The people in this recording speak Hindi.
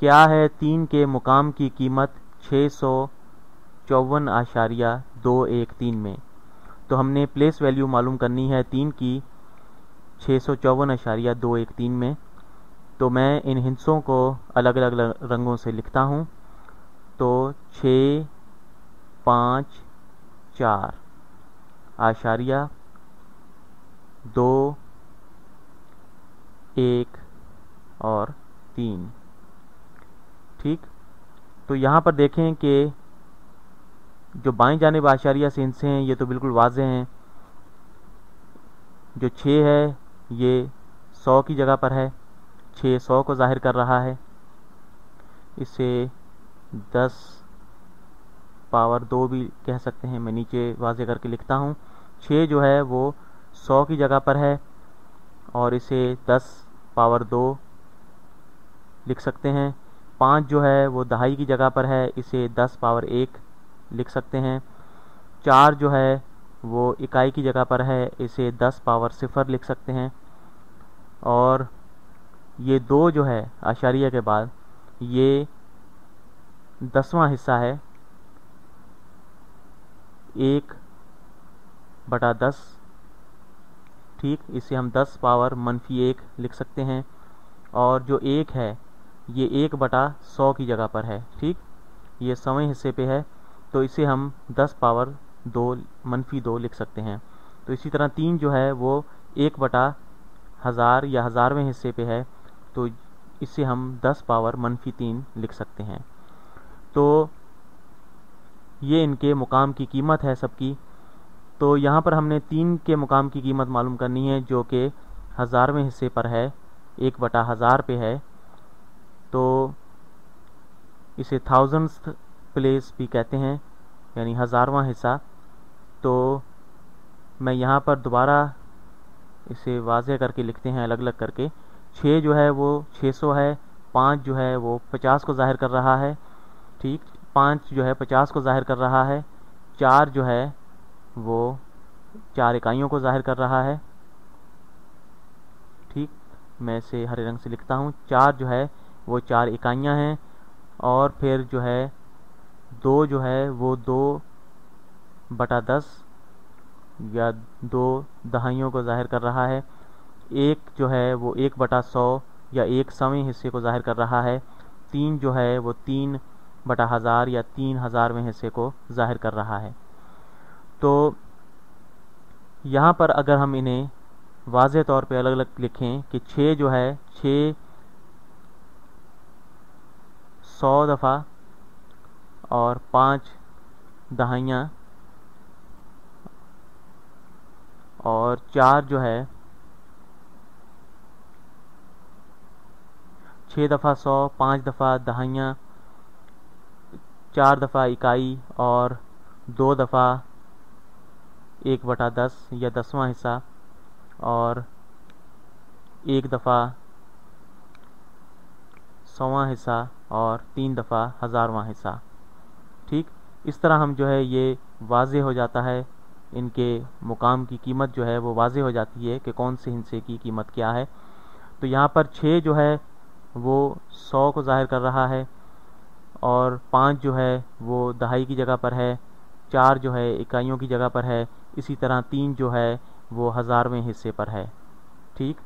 क्या है 3 के मुकाम की कीमत 654.213 में। तो हमने प्लेस वैल्यू मालूम करनी है 3 की 654.213 में। तो मैं इन हिंसों को अलग अलग रंगों से लिखता हूँ। तो 6, 5, 4 आशारिया 2, 1 और 3। ठीक, तो यहाँ पर देखें कि जो बाएं जानिब आशारिया से हिस्से हैं ये तो बिल्कुल वाज़ेह हैं। जो 6 है ये 100 की जगह पर है, 6 100 को ज़ाहिर कर रहा है। इसे 10 पावर 2 भी कह सकते हैं। मैं नीचे वाज़ेह करके लिखता हूँ। 6 जो है वो 100 की जगह पर है और इसे 10 पावर 2 लिख सकते हैं। 5 जो है वो दहाई की जगह पर है, इसे 10 पावर 1 लिख सकते हैं। 4 जो है वो इकाई की जगह पर है, इसे 10 पावर 0 लिख सकते हैं। और ये 2 जो है आशारिया के बाद ये 10वां हिस्सा है, 1/10। ठीक, इसे हम 10 पावर -1 लिख सकते हैं। और जो 1 है ये 1/100 की जगह पर है। ठीक, ये 100वें हिस्से पे है, तो इसे हम 10 पावर 2 -2 लिख सकते हैं। तो इसी तरह 3 जो है वो 1/1000 या 1000वें हिस्से पे है, तो इसे हम 10 पावर -3 लिख सकते हैं। तो ये इनके मुकाम की कीमत है सबकी। तो यहाँ पर हमने 3 के मुकाम की कीमत मालूम करनी है जो कि 1000वें हिस्से पर है, 1/1000 पे है। तो इसे थाउजेंड्स प्लेस भी कहते हैं, यानी 1000वां हिस्सा। तो मैं यहाँ पर दोबारा इसे वाज़ेह करके लिखते हैं अलग अलग करके। 6 जो है वो 600 है, 5 जो है वो 50 को ज़ाहिर कर रहा है। ठीक, 5 जो है 50 को ज़ाहिर कर रहा है। 4 जो है वो 4 इकाइयों को ज़ाहिर कर रहा है। ठीक, मैं इसे हरे रंग से लिखता हूँ। 4 जो है वो 4 इकाइयाँ हैं। और फिर जो है 2 जो है वो 2/10 या 2 दहाइयों को ज़ाहिर कर रहा है। 1 जो है वो 1/100 या 1/100वें हिस्से को ज़ाहिर कर रहा है। 3 जो है वो 3/1000 या 3000वें हिस्से को ज़ाहिर कर रहा है। तो यहाँ पर अगर हम इन्हें वाज़ेह तौर पे अलग अलग लिखें कि 6 जो है 6 100 दफ़ा और 5 दहाइयाँ, और 4 जो है 6 दफ़ा 100, 5 दफ़ा दहाइयाँ, 4 दफ़ा इकाई और 2 दफ़ा 1/10 या 10वां हिस्सा, और 1 दफ़ा 100वां हिस्सा, और 3 दफ़ा 1000वां हिस्सा। ठीक, इस तरह हम जो है ये वाज़ेह हो जाता है, इनके मुकाम की कीमत जो है वो वाज़ेह हो जाती है कि कौन से हिस्से की कीमत क्या है। तो यहाँ पर 6 जो है वो 100 को ज़ाहिर कर रहा है, और 5 जो है वो दहाई की जगह पर है, 4 जो है इकाइयों की जगह पर है, इसी तरह 3 जो है वो 1000वें हिस्से पर है। ठीक।